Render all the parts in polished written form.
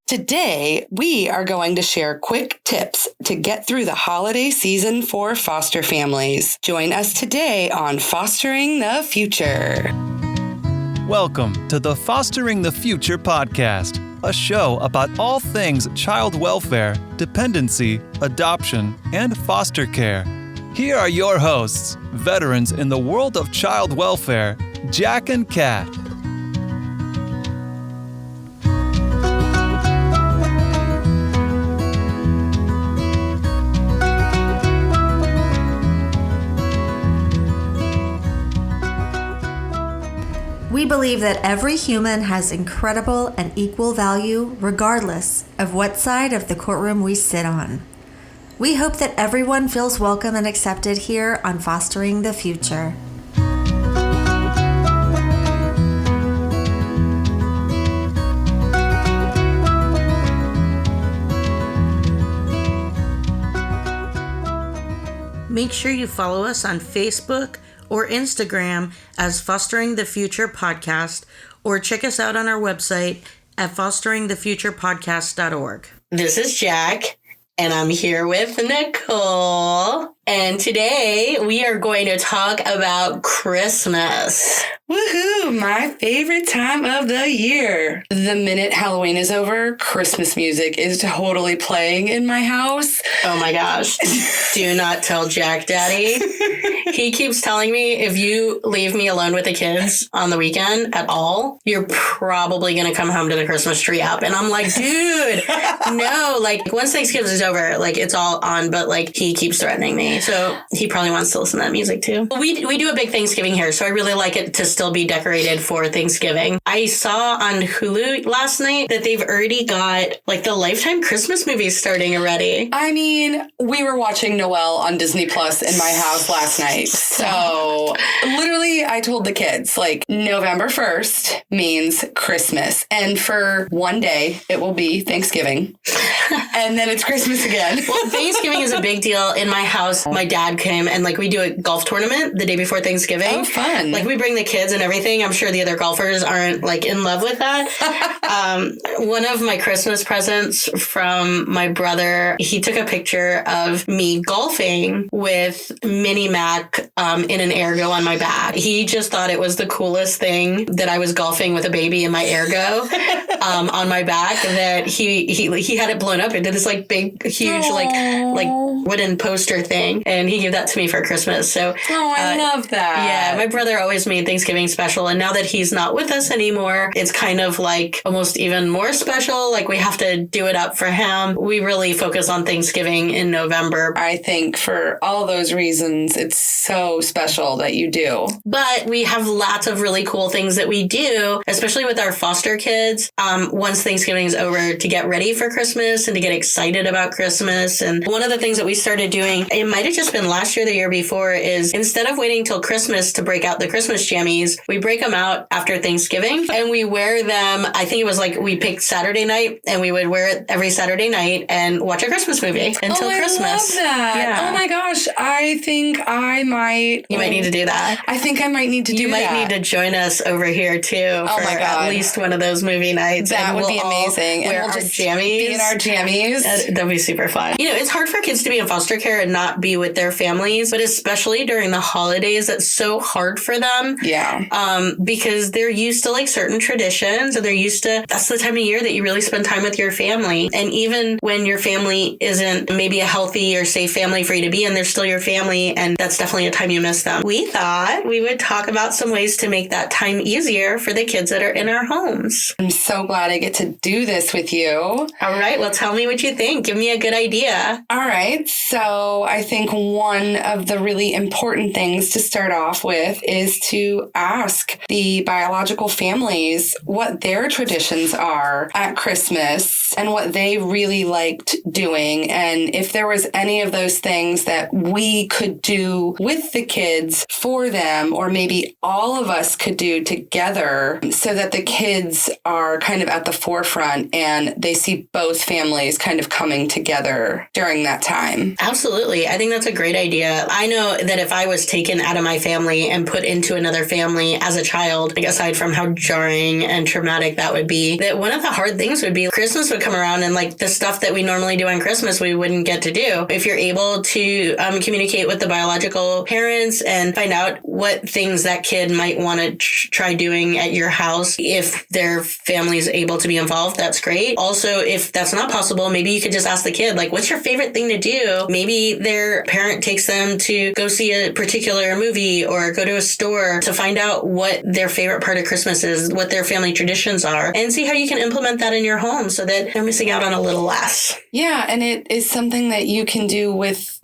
Today, we are going to share quick tips to get through the holiday season for foster families. Join us today on Fostering the Future. Welcome to the Fostering the Future podcast, a show about all things child welfare, dependency, adoption, and foster care. Here are your hosts, veterans in the world of child welfare, Jack and Kat. We believe that every human has incredible and equal value regardless of what side of the courtroom we sit on. We hope that everyone feels welcome and accepted here on Fostering the Future. Make sure you follow us on Facebook or Instagram as Fostering the Future Podcast, or check us out on our website at fosteringthefuturepodcast.org. This is Jack, and I'm here with Nichole. And today we are going to talk about Christmas. Woohoo! My favorite time of the year. The minute Halloween is over, Christmas music is totally playing in my house. Oh my gosh. Do not tell Jack Daddy. He keeps telling me if you leave me alone with the kids on the weekend at all, you're probably going to come home to the Christmas tree up. And I'm like, dude, no, like once Thanksgiving is over, like it's all on, but like he keeps threatening me. So he probably wants to listen to that music too. We do a big Thanksgiving here, so I really like it to still be decorated for Thanksgiving. I saw on Hulu last night that they've already got like the Lifetime Christmas movies starting already. I mean, we were watching Noel on Disney Plus in my house last night. So literally I told the kids like November 1st means Christmas. And for one day it will be Thanksgiving. And then it's Christmas again. Well, Thanksgiving is a big deal in my house. My dad came and like we do a golf tournament the day before Thanksgiving. Oh, fun. Like we bring the kids and everything. I'm sure the other golfers aren't like in love with that. One of my Christmas presents from my brother, he took a picture of me golfing with Minnie Mac in an ergo on my back. He just thought it was the coolest thing that I was golfing with a baby in my ergo on my back, that he had it blown up into this like big, huge, like wooden poster thing. And he gave that to me for Christmas. So I love that. Yeah, my brother always made Thanksgiving special. And now that he's not with us anymore, it's kind of like almost even more special. Like we have to do it up for him. We really focus on Thanksgiving in November. I think for all those reasons, it's so special that you do. But we have lots of really cool things that we do, especially with our foster kids. Once Thanksgiving is over, to get ready for Christmas and to get excited about Christmas. And one of the things that we started doing, it might have just been last year, the year before, is instead of waiting till Christmas to break out the Christmas jammies, we break them out after Thanksgiving and we wear them. I think it was like we picked Saturday night and we would wear it every Saturday night and watch a Christmas movie until Christmas. I love that. Yeah. Oh my gosh. I think I might. You might need to do that. I think I might need to do that. You might need to join us over here too for at least one of those movie nights. That would be amazing. And we'll just jammies. Be in our jammies. That'd be super fun. You know, it's hard for kids to be in foster care and not be with their families, but especially during the holidays, it's so hard for them. Yeah. Because they're used to like certain traditions and they're used to, that's the time of year that you really spend time with your family. And even when your family isn't maybe a healthy or safe family for you to be in, they're still your family. And that's definitely a time you miss them. We thought we would talk about some ways to make that time easier for the kids that are in our homes. I'm so glad I get to do this with you. All right. Well, tell me what you think. Give me a good idea. All right. So I think one of the really important things to start off with is to ask the biological families what their traditions are at Christmas and what they really liked doing. And if there was any of those things that we could do with the kids for them, or maybe all of us could do together so that the kids are kind of at the forefront and they see both families families kind of coming together during that time. Absolutely. I think that's a great idea. I know that if I was taken out of my family and put into another family as a child, like aside from how jarring and traumatic that would be, that one of the hard things would be Christmas would come around and like the stuff that we normally do on Christmas, we wouldn't get to do. If you're able to communicate with the biological parents and find out what things that kid might want to try doing at your house, if their family is able to be involved, that's great. Also, if that's not possible, maybe you could just ask the kid, like, what's your favorite thing to do? Maybe their parent takes them to go see a particular movie or go to a store to find out what their favorite part of Christmas is, what their family traditions are, and see how you can implement that in your home so that they're missing out on a little less. Yeah, and it is something that you can do with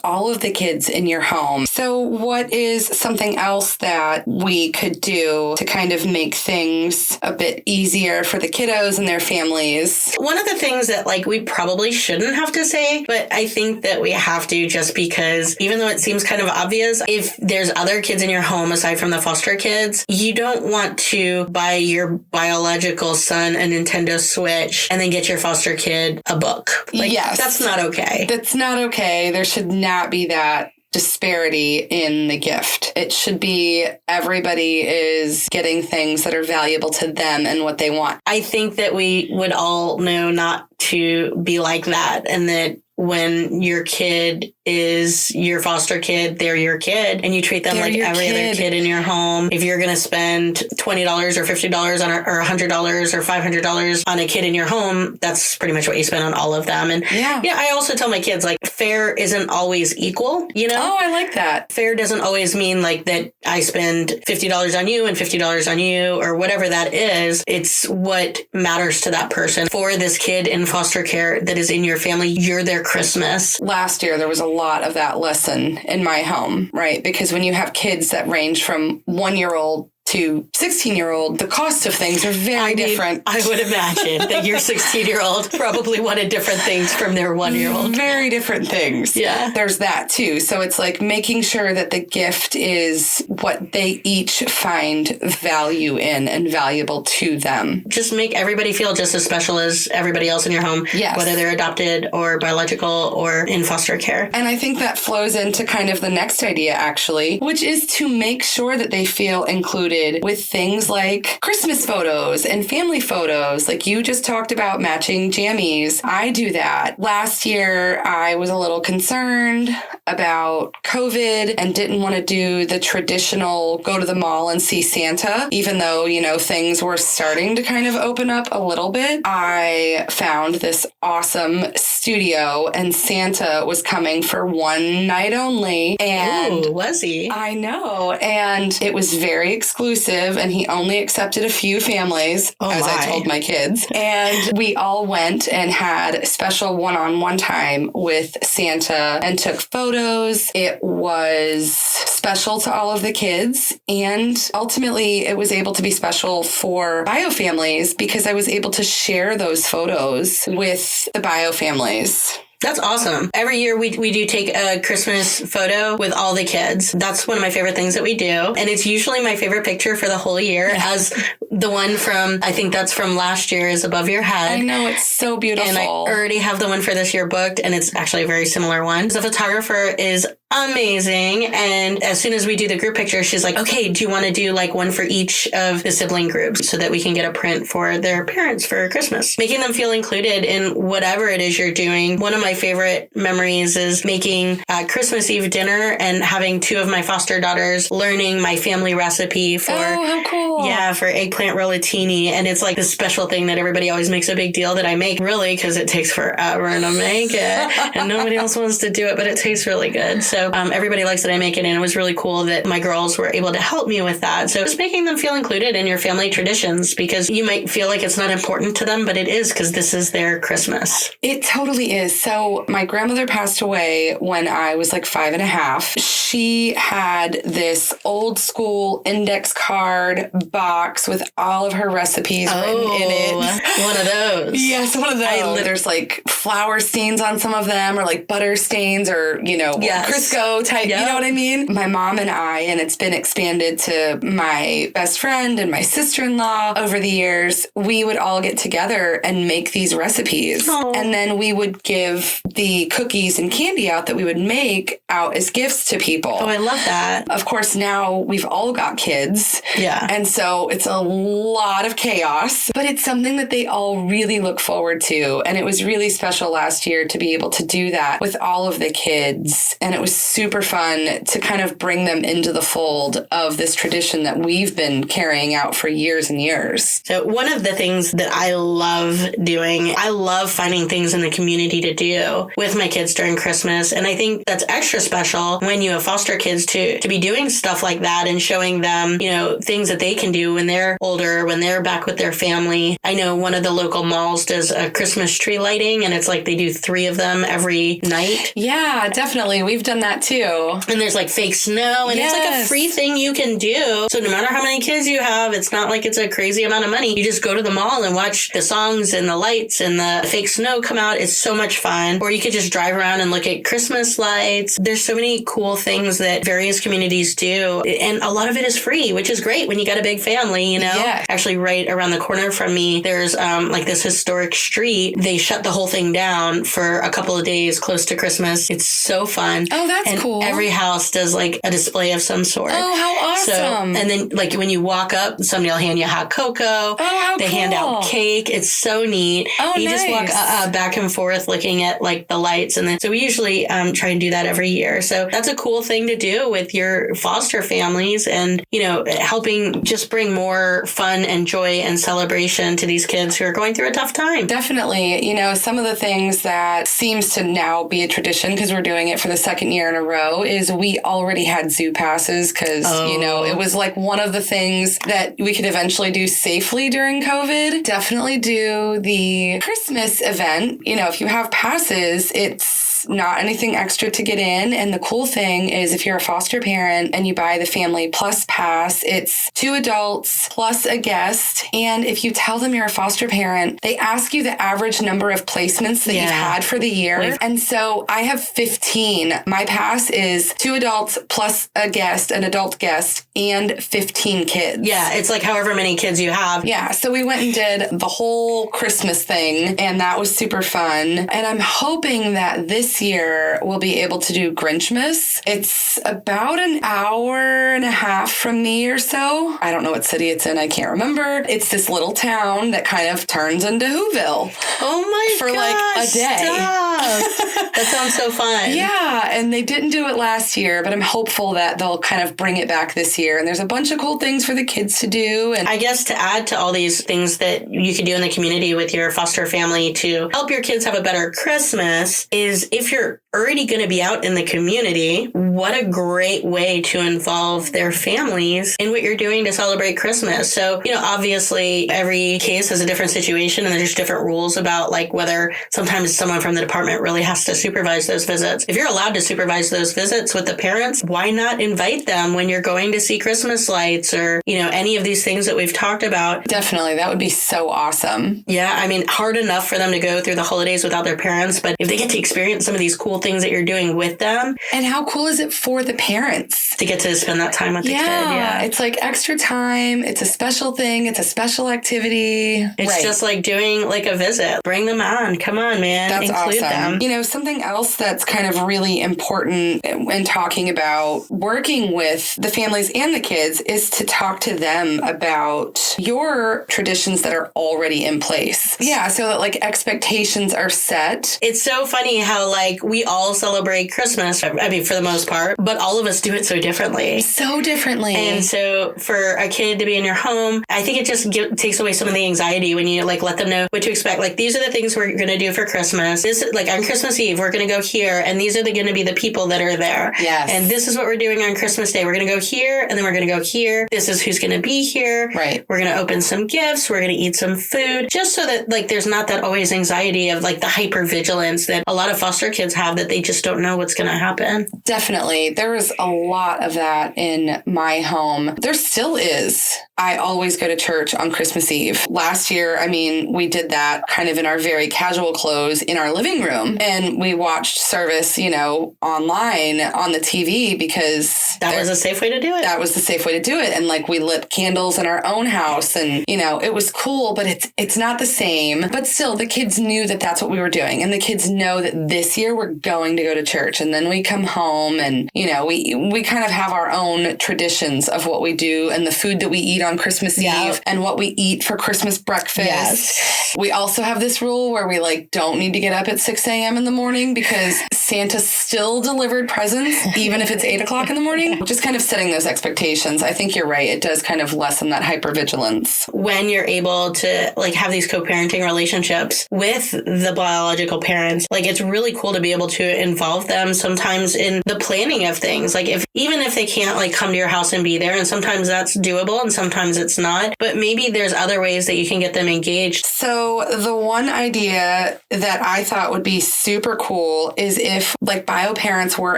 all of the kids in your home. So what is something else that we could do to kind of make things a bit easier for the kiddos and their families? One of the things that like we probably shouldn't have to say, but I think that we have to, just because even though it seems kind of obvious, if there's other kids in your home aside from the foster kids, you don't want to buy your biological son a Nintendo Switch and then get your foster kid a book. Like, yes. That's not okay. That's not okay. There should not be that disparity in the gift. It should be everybody is getting things that are valuable to them and what they want. I think that we would all know not to be like that, and that when your kid is your foster kid, they're your kid, and you treat them like every other kid in your home. If you're going to spend $20 or $50 on or $100 or $500 on a kid in your home, that's pretty much what you spend on all of them. And yeah, I also tell my kids, like, fair isn't always equal, you know? Oh, I like that. Fair doesn't always mean like that I spend $50 on you and $50 on you or whatever that is. It's what matters to that person. For this kid in foster care that is in your family, you're their Christmas. Last year, there was a lot of that lesson in my home, right? Because when you have kids that range from 1-year-old to 16-year-old, the cost of things are very different. I would imagine that your 16-year-old probably wanted different things from their 1-year-old. Very different things. Yeah. There's that too. So it's like making sure that the gift is what they each find value in and valuable to them. Just make everybody feel just as special as everybody else in your home, yes. Whether they're adopted or biological or in foster care. And I think that flows into kind of the next idea, actually, which is to make sure that they feel included with things like Christmas photos and family photos. Like you just talked about matching jammies. I do that. Last year, I was a little concerned about COVID and didn't want to do the traditional go to the mall and see Santa, even though, you know, things were starting to kind of open up a little bit. I found this awesome studio and Santa was coming for one night only. And ooh, was he? I know. And it was very exclusive. And he only accepted a few families, I told my kids. And we all went and had special one-on-one time with Santa and took photos. It was special to all of the kids. And ultimately, it was able to be special for bio families because I was able to share those photos with the bio families. That's awesome. Every year we do take a Christmas photo with all the kids. That's one of my favorite things that we do. And it's usually my favorite picture for the whole year, as the one from, I think that's from last year, is above your head. I know, it's so beautiful. And I already have the one for this year booked, and it's actually a very similar one. The photographer is amazing. And as soon as we do the group picture, she's like, okay, do you want to do like one for each of the sibling groups so that we can get a print for their parents for Christmas? Making them feel included in whatever it is you're doing. One of my favorite memories is making Christmas Eve dinner and having two of my foster daughters learning my family recipe for, how cool. Yeah, for eggplant rollatini. And it's like this special thing that everybody always makes a big deal that I make, really, because it takes forever to make it and nobody else wants to do it, but it tastes really good. So everybody likes that I make it, and it was really cool that my girls were able to help me with that. So just making them feel included in your family traditions, because you might feel like it's not important to them, but it is, because this is their Christmas. It totally is. So my grandmother passed away when I was like 5.5. She had this old school index card box with all of her recipes written in it. One of those. Yes, one of those. There's like flour stains on some of them, or like butter stains, or, you know, Christmas let's go type, you know what I mean? My mom and I, and it's been expanded to my best friend and my sister-in-law over the years, we would all get together and make these recipes. Aww. And then we would give the cookies and candy out that we would make out as gifts to people. Oh, I love that. Of course, now we've all got kids. Yeah. And so it's a lot of chaos, but it's something that they all really look forward to. And it was really special last year to be able to do that with all of the kids. And it was super fun to kind of bring them into the fold of this tradition that we've been carrying out for years and years. So one of the things that I love doing, I love finding things in the community to do with my kids during Christmas. And I think that's extra special when you have foster kids to be doing stuff like that and showing them, you know, things that they can do when they're older, when they're back with their family. I know one of the local malls does a Christmas tree lighting, and it's like they do 3 of them every night. Yeah, definitely. We've done that too. And there's like fake snow, and it's like a free thing you can do. So no matter how many kids you have, it's not like it's a crazy amount of money. You just go to the mall and watch the songs and the lights and the fake snow come out. It's so much fun. Or you could just drive around and look at Christmas lights. There's so many cool things that various communities do. And a lot of it is free, which is great when you got a big family, you know? Yeah. Actually, right around the corner from me, there's like this historic street. They shut the whole thing down for a couple of days close to Christmas. It's so fun. Oh, that's and cool. Every house does like a display of some sort. Oh, how awesome. So, and then like when you walk up, somebody will hand you hot cocoa. Oh, how They cool. hand out cake. It's so neat. Oh, you nice. just walk back and forth looking at like the lights. And then, so we usually try and do that every year. So that's a cool thing to do with your foster families and, you know, helping just bring more fun and joy and celebration to these kids who are going through a tough time. Definitely. You know, some of the things that seems to now be a tradition because we're doing it for the 2nd year in a row is we already had zoo passes because, you know, it was like one of the things that we could eventually do safely during COVID. Definitely do the Christmas event. You know, if you have passes, it's not anything extra to get in. And the cool thing is if you're a foster parent and you buy the Family Plus pass, it's 2 adults plus a guest. And if you tell them you're a foster parent, they ask you the average number of placements that you've had for the year. And so I have 15. My pass is 2 adults plus a guest, an adult guest, and 15 kids. Yeah, it's like however many kids you have. Yeah, so we went and did the whole Christmas thing, and that was super fun. And I'm hoping that this year we'll be able to do Grinchmas. It's about an hour and a half from me or so. I don't know what city it's in. I can't remember. It's this little town that kind of turns into Whoville. Oh my For like a day. Stop. That sounds so fun. Yeah, and they didn't do it last year, but I'm hopeful that they'll kind of bring it back this year. And there's a bunch of cool things for the kids to do. And I guess to add to all these things that you could do in the community with your foster family to help your kids have a better Christmas is if you're already going to be out in the community, what a great way to involve their families in what you're doing to celebrate Christmas. So, you know, obviously every case has a different situation and there's different rules about like whether sometimes someone from the department really has to supervise those visits. If you're allowed to supervise those visits with the parents, why not invite them when you're going to see Christmas lights or, you know, any of these things that we've talked about? definitely, that would be so awesome. Yeah, I mean, hard enough for them to go through the holidays without their parents, but if they get to experience some of these cool things that you're doing with them. And how cool is it for the parents? To get to spend that time with the kid. Yeah. It's like extra time. It's a special thing. It's a special activity. It's just like doing like a visit. Bring them on. Come on, man. That's Include awesome. them. You know, something else that's kind of really important in talking about working with the families and the kids is to talk to them about your traditions that are already in place. Yeah, so that like expectations are set. It's so funny how like we all celebrate Christmas. I mean, for the most part, but all of us do it so differently. So differently. And so for a kid to be in your home, I think it just takes away some of the anxiety when you like let them know what to expect. Like these are the things we're going to do for Christmas. This like on Christmas Eve, we're going to go here and these are going to be the people that are there. Yes. And this is what we're doing on Christmas Day. We're going to go here and then we're going to go here. This is who's going to be here. Right. We're going to open some gifts. We're going to eat some food just so that like there's not that always anxiety of like the hypervigilance that a lot of foster kids have that they just don't know what's going to happen. Definitely. There was a lot of that in my home. There still is. I always go to church on Christmas Eve. Last year, I mean, we did that kind of in our very casual clothes in our living room. And we watched service, you know, online on the TV because that was a safe way to do it. That was the safe way to do it. And like we lit candles in our own house and, you know, it was cool, but it's not the same. But still, the kids knew that that's what we were doing. And the kids know that this year we're going to go to church. And then we come home and, you know, we kind of have our own traditions of what we do and the food that we eat on Christmas Eve and what we eat for Christmas breakfast. Yes. We also have this rule where we like don't need to get up at 6 a.m. in the morning because Santa still delivered presents, even if it's 8 o'clock in the morning. Just kind of setting those expectations. I think you're right. It does kind of lessen that hypervigilance. When you're able to like have these co-parenting relationships with the biological parents, like it's really cool to be able to involve them sometimes in the planning of things. Like even if they can't like come to your house and be there, and sometimes that's doable and sometimes it's not, but maybe there's other ways that you can get them engaged. So the one idea that I thought would be super cool is if like bio parents were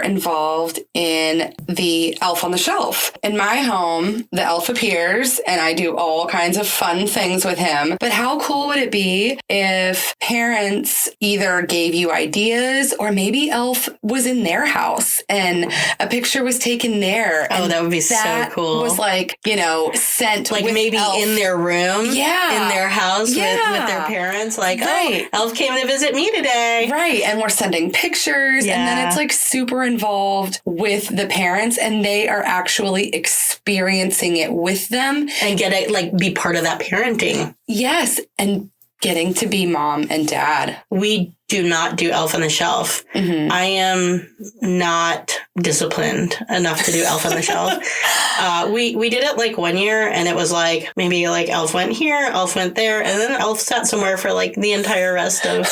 involved in the elf on the shelf. In my home, the elf appears and I do all kinds of fun things with him. But how cool would it be if parents either gave you ideas or maybe elf was in their house and a picture was taken there. Oh, that would be so cool. Was like, you know, sent like with maybe elf. In their room, in their house with their parents. Like, right. Oh, elf came to visit me today. Right. And we're sending pictures and then it's like super involved with the parents and they are actually experiencing it with them. And get it, like be part of that parenting. Yes. And getting to be mom and dad. We do not do Elf on the Shelf. Mm-hmm. I am not disciplined enough to do Elf on the Shelf. We did it like one year and it was like maybe like Elf went here, Elf went there, and then Elf sat somewhere for like the entire rest of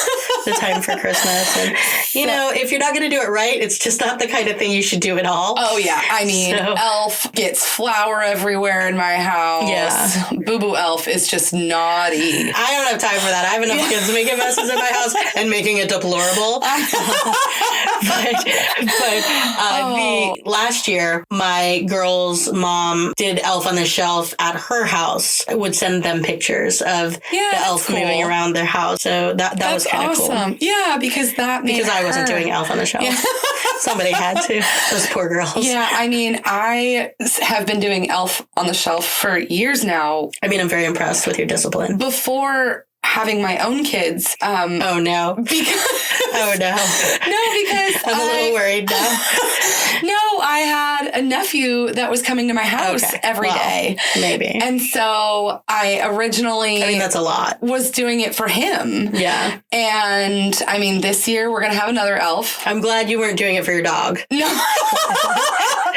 the time for Christmas. And you know, if you're not going to do it right, it's just not the kind of thing you should do at all. Oh yeah. I mean, Elf gets flour everywhere in my house. Yeah. Boo Boo Elf is just naughty. I don't have time for that. I have enough kids making messes in my house and making it deplorable. The last year, my girl's mom did Elf on the Shelf at her house. I would send them pictures of the elf moving around their house. So that was kind of awesome. Cool. Yeah, because I wasn't doing Elf on the Shelf. Yeah. Somebody had to. Those poor girls. Yeah, I mean, I have been doing Elf on the Shelf for years now. I mean, I'm very impressed with your discipline. Before having my own kids. Oh, no. Oh, no. No, because I'm a little worried now. No, I had a nephew that was coming to my house every day. Maybe. And so I originally... I mean, that's a lot. ...was doing it for him. Yeah. And, I mean, this year we're going to have another elf. I'm glad you weren't doing it for your dog. No.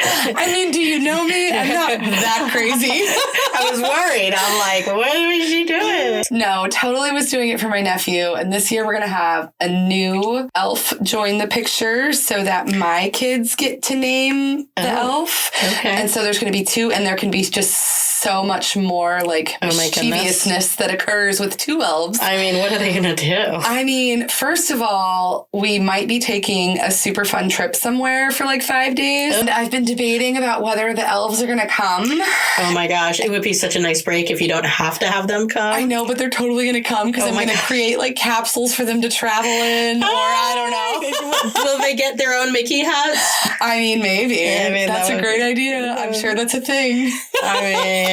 I mean, do you know me? I'm not that crazy. I was worried. I'm like, what is she doing? No, totally was doing it for my nephew. And this year we're going to have a new elf join the picture so that my kids get to name the elf. Okay. And so there's going to be two, and there can be just so much more like mischievousness that occurs with two elves. I mean, what are they going to do? I mean, first of all, we might be taking a super fun trip somewhere for like 5 days. And I've been debating about whether the elves are going to come. Oh my gosh. It would be such a nice break if you don't have to have them come. I know, but they're totally going to come because I'm going to create like capsules for them to travel in, or I don't know. Will they get their own Mickey hats? I mean, maybe. Yeah, I mean, that's a great idea. I'm sure that's a thing. I mean,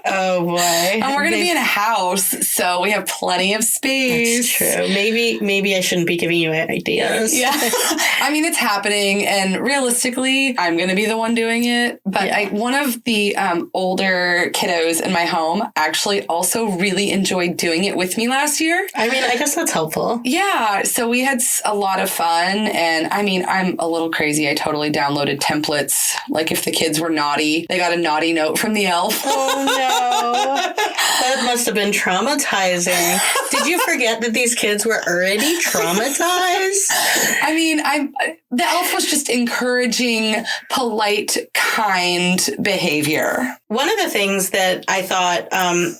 oh boy. And we're going to be in a house, so we have plenty of space. That's true. Maybe I shouldn't be giving you ideas. Yeah. I mean, it's happening, and realistically, I'm going to be the one doing it. But one of the older kiddos in my home actually also really enjoyed doing it with me last year. I mean, I guess that's helpful. Yeah. So we had a lot of fun. And I mean, I'm a little crazy. I totally downloaded templates. Like if the kids were naughty, they got a naughty note from the elf. Oh, no. That must have been traumatizing. Did you forget that these kids were already traumatized? I mean, the elf was just encouraging polite, kind behavior. One of the things that I thought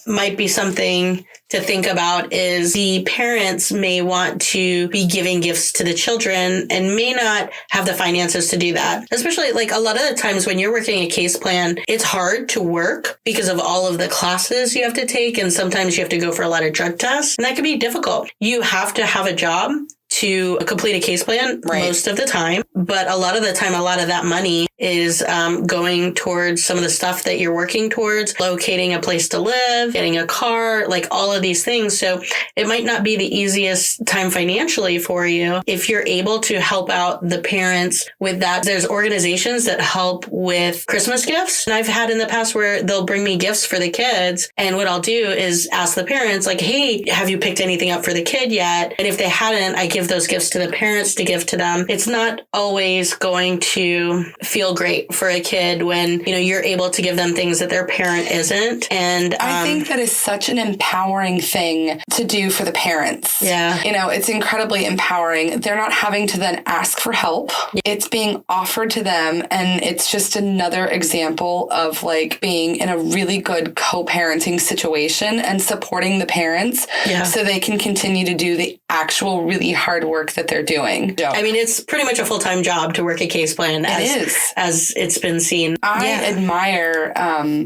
might be something to think about is the parents may want to be giving gifts to the children and may not have the finances to do that. Especially like a lot of the times when you're working a case plan, it's hard to work because of all of the classes you have to take. And sometimes you have to go for a lot of drug tests, and that can be difficult. You have to have a job to complete a case plan most of the time. But a lot of the time, a lot of that money is going towards some of the stuff that you're working towards, locating a place to live, getting a car, like all of these things. So it might not be the easiest time financially for you. If you're able to help out the parents with that, there's organizations that help with Christmas gifts. And I've had in the past where they'll bring me gifts for the kids. And what I'll do is ask the parents like, hey, have you picked anything up for the kid yet? And if they hadn't, I give those gifts to the parents to give to them. It's not always going to feel great for a kid when, you know, you're able to give them things that their parent isn't. And I think that is such an empowering thing to do for the parents. Yeah. You know, it's incredibly empowering. They're not having to then ask for help. It's being offered to them. And it's just another example of like being in a really good co-parenting situation and supporting the parents so they can continue to do the actual really hard work that they're doing. I mean, it's pretty much a full-time job to work a case plan as it's been seen. I admire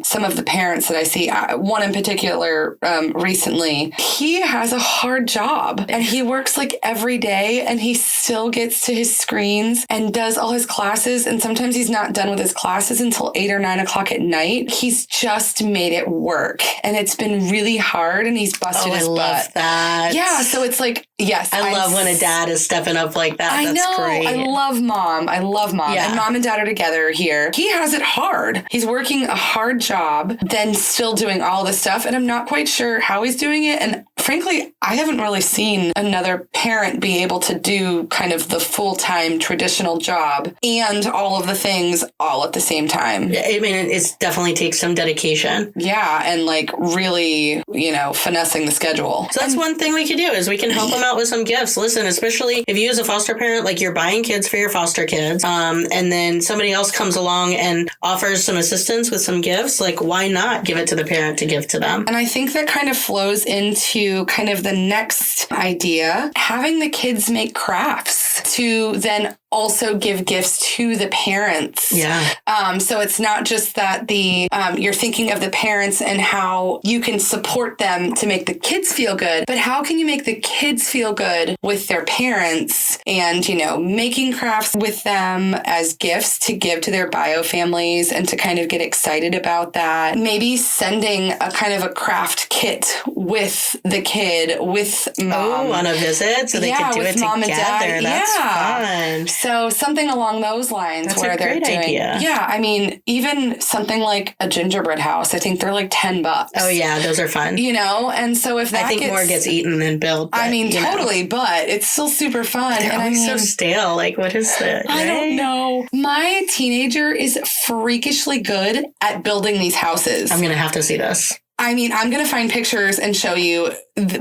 some of the parents that I see. One in particular recently, he has a hard job and he works like every day and he still gets to his screens and does all his classes. And sometimes he's not done with his classes until 8 or 9 o'clock at night. He's just made it work and it's been really hard and he's busted his butt. I love that. Yeah. So it's like, yes. I love when a dad is stepping up like that. I That's know. great. I love mom. Yeah. And mom and dad are together here. He has it hard. He's working a hard job, then still doing all this stuff. And I'm not quite sure how he's doing it. And frankly, I haven't really seen another parent be able to do kind of the full-time traditional job and all of the things all at the same time. I mean, it definitely takes some dedication. Yeah. And like really, you know, finessing the schedule. So that's one thing we could do is we can help them out with some gifts. Listen, especially if you as a foster parent, like you're buying kids for your foster kids, and then somebody else comes along and offers some assistance with some gifts, like why not give it to the parent to give to them? And I think that kind of flows into kind of the next idea, having the kids make crafts to then also give gifts to the parents. Yeah. So it's not just that you're thinking of the parents and how you can support them to make the kids feel good, but how can you make the kids feel good with their parents and, you know, making crafts with them as gifts to give to their bio families and to kind of get excited about that. Maybe sending a kind of a craft kit with the kid, with mom. On a visit so they can do it together. Mom and dad. That's fun. So something along those lines. That's where a they're great doing. idea. Yeah, I mean, even something like a gingerbread house. I think they're like $10. Oh yeah, those are fun. You know, and so if that I think more gets eaten than built. I mean, totally, but it's still super fun. They're always so stale. Like, what is that? I don't know. My teenager is freakishly good at building these houses. I'm gonna have to see this. I mean, I'm going to find pictures and show you.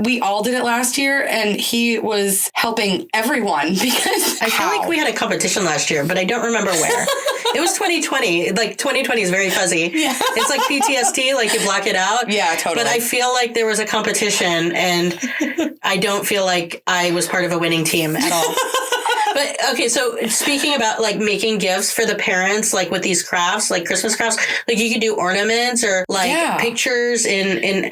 We all did it last year, and he was helping everyone because I feel like we had a competition last year, but I don't remember where. It was 2020. Like 2020 is very fuzzy. Yeah. It's like PTSD, like you block it out. Yeah, totally. But I feel like there was a competition, and I don't feel like I was part of a winning team at all. But okay, so speaking about like making gifts for the parents, like with these crafts, like Christmas crafts, like you could do ornaments or like pictures and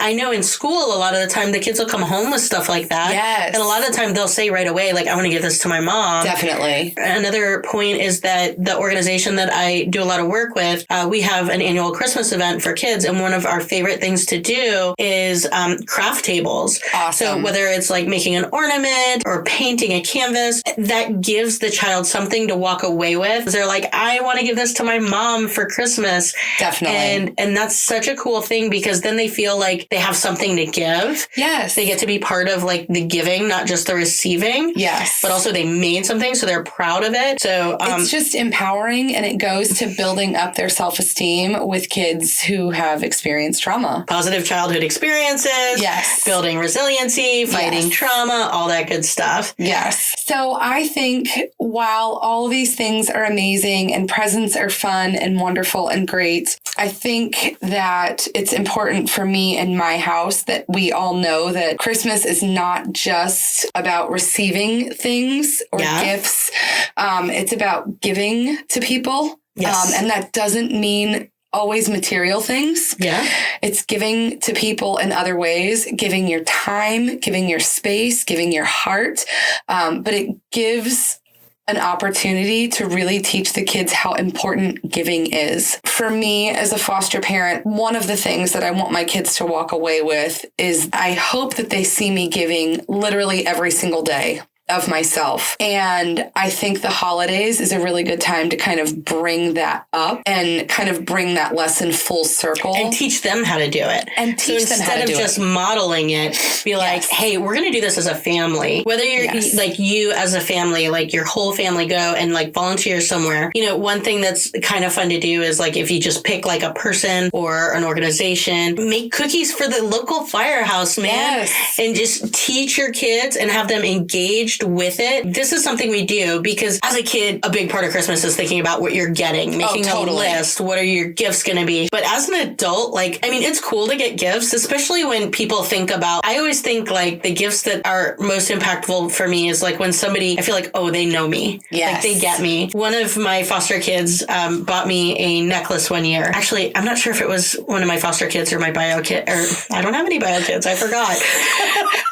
I know in school, a lot of the time, the kids will come home with stuff like that. Yes. And a lot of the time, they'll say right away, like, I want to give this to my mom. Definitely. Another point is that the organization that I do a lot of work with, we have an annual Christmas event for kids. And one of our favorite things to do is craft tables. Awesome. So whether it's like making an ornament or painting a canvas, that gives the child something to walk away with. They're like, I want to give this to my mom for Christmas. Definitely. And that's such a cool thing because then they feel like they have something to give. Yes. They get to be part of like the giving, not just the receiving. Yes. But also they made something, so they're proud of it. So it's just empowering, and it goes to building up their self-esteem with kids who have experienced trauma. Positive childhood experiences. Yes. Building resiliency, fighting trauma, all that good stuff. Yes. So I think while all these things are amazing and presents are fun and wonderful and great, I think that it's important for me me in my house that we all know that Christmas is not just about receiving things or gifts. It's about giving to people. Yes. And that doesn't mean always material things. Yeah. It's giving to people in other ways, giving your time, giving your space, giving your heart. But it gives an opportunity to really teach the kids how important giving is. For me, as a foster parent, one of the things that I want my kids to walk away with is I hope that they see me giving literally every single day of myself. And I think the holidays is a really good time to kind of bring that up and kind of bring that lesson full circle. And teach them how to do it. And teach them how to do it. Instead of just modeling it, be like, hey, we're going to do this as a family. Whether you're like you as a family, like your whole family go and like volunteer somewhere. You know, one thing that's kind of fun to do is like if you just pick like a person or an organization, make cookies for the local firehouse, man. Yes. And just teach your kids and have them engaged with it. This is something we do because as a kid, a big part of Christmas is thinking about what you're getting, making a list. What are your gifts going to be? But as an adult, like, I mean, it's cool to get gifts, especially when people think about, I always think like the gifts that are most impactful for me is like when somebody, I feel like, oh, they know me. Yes. Like they get me. One of my foster kids bought me a necklace one year. Actually, I'm not sure if it was one of my foster kids or my bio kid, or I don't have any bio kids. I forgot.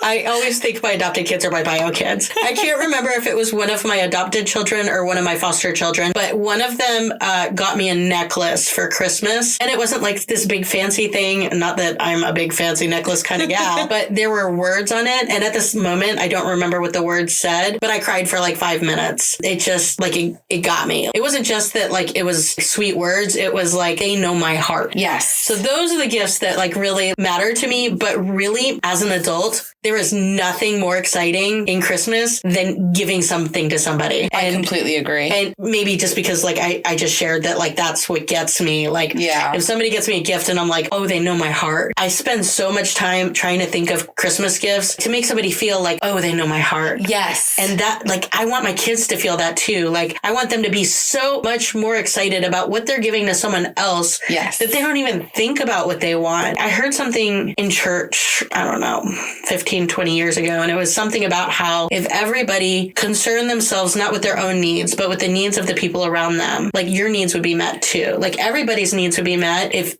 I always think my adopted kids are my bio kids. I can't remember if it was one of my adopted children or one of my foster children, but one of them got me a necklace for Christmas. And it wasn't like this big fancy thing. Not that I'm a big fancy necklace kind of gal, but there were words on it. And at this moment, I don't remember what the words said, but I cried for like 5 minutes. It just like, it got me. It wasn't just that like it was sweet words. It was like, they know my heart. Yes. So those are the gifts that like really matter to me. But really, as an adult, there is nothing more exciting in Christmas than giving something to somebody. I completely agree. And maybe just because like I just shared that like that's what gets me. Like if somebody gets me a gift and I'm like, oh, they know my heart. I spend so much time trying to think of Christmas gifts to make somebody feel like, oh, they know my heart. Yes. And that like I want my kids to feel that too. Like I want them to be so much more excited about what they're giving to someone else that they don't even think about what they want. I heard something in church, I don't know, 15, 20 years ago. And it was something about how if everybody concerned themselves not with their own needs, but with the needs of the people around them, like your needs would be met too. Like everybody's needs would be met if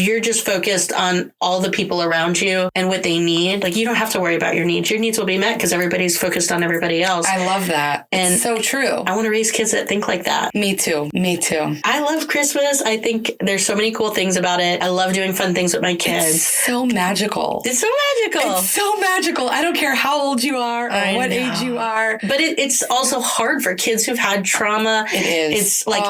you're just focused on all the people around you and what they need, like you don't have to worry about your needs. Your needs will be met because everybody's focused on everybody else. I love that. And it's so true. I want to raise kids that think like that. Me too. Me too. I love Christmas. I think there's so many cool things about it. I love doing fun things with my kids. It's so magical. It's so magical. It's so magical. I don't care how old you are or what age you are. But it's also hard for kids who've had trauma. It is. It's like,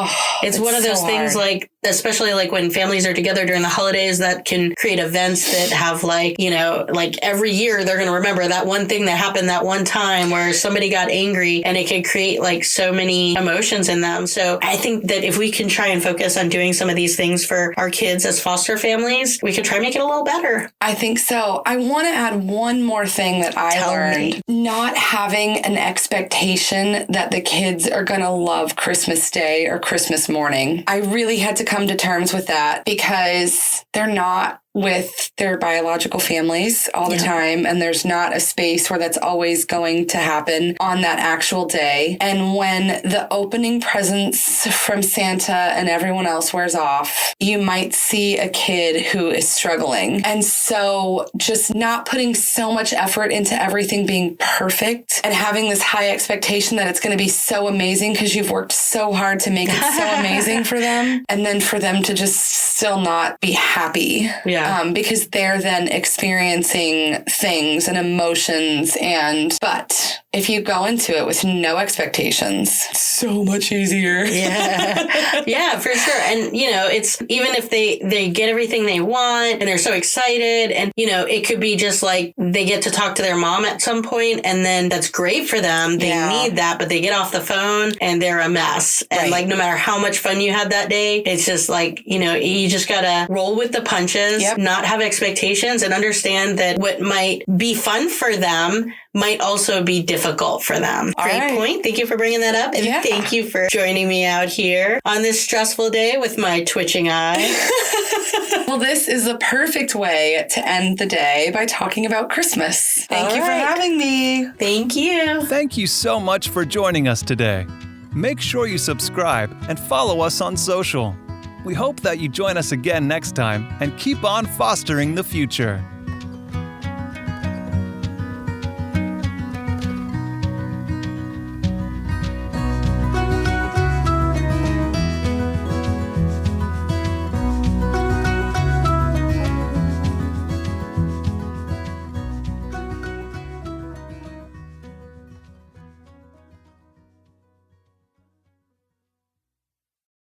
it's one of those things like, especially like when families are together during the holidays that can create events that have like, you know, like every year they're going to remember that one thing that happened that one time where somebody got angry and it could create like so many emotions in them. So I think that if we can try and focus on doing some of these things for our kids as foster families, we could try and make it a little better. I think so. I want to add one more thing that I learned. Not having an expectation that the kids are going to love Christmas Day or Christmas morning. I really had to come to terms with that because they're not with their biological families all the time. And there's not a space where that's always going to happen on that actual day. And when the opening presents from Santa and everyone else wears off, you might see a kid who is struggling. And so just not putting so much effort into everything being perfect and having this high expectation that it's going to be so amazing because you've worked so hard to make it so amazing for them. And then for them to just still not be happy. Because they're then experiencing things and emotions. But if you go into it with no expectations, it's so much easier. Yeah, for sure. And, you know, it's even if they get everything they want and they're so excited and, you know, it could be just like they get to talk to their mom at some point and then that's great for them. They need that, but they get off the phone and they're a mess. And like, no matter how much fun you had that day, it's just like, you know, you just got to roll with the punches, not have expectations and understand that what might be fun for them might also be difficult for them. Great point. Thank you for bringing that up. And thank you for joining me out here on this stressful day with my twitching eye. Well, this is the perfect way to end the day by talking about Christmas. Thank you for having me. Thank you. Thank you so much for joining us today. Make sure you subscribe and follow us on social. We hope that you join us again next time and keep on fostering the future.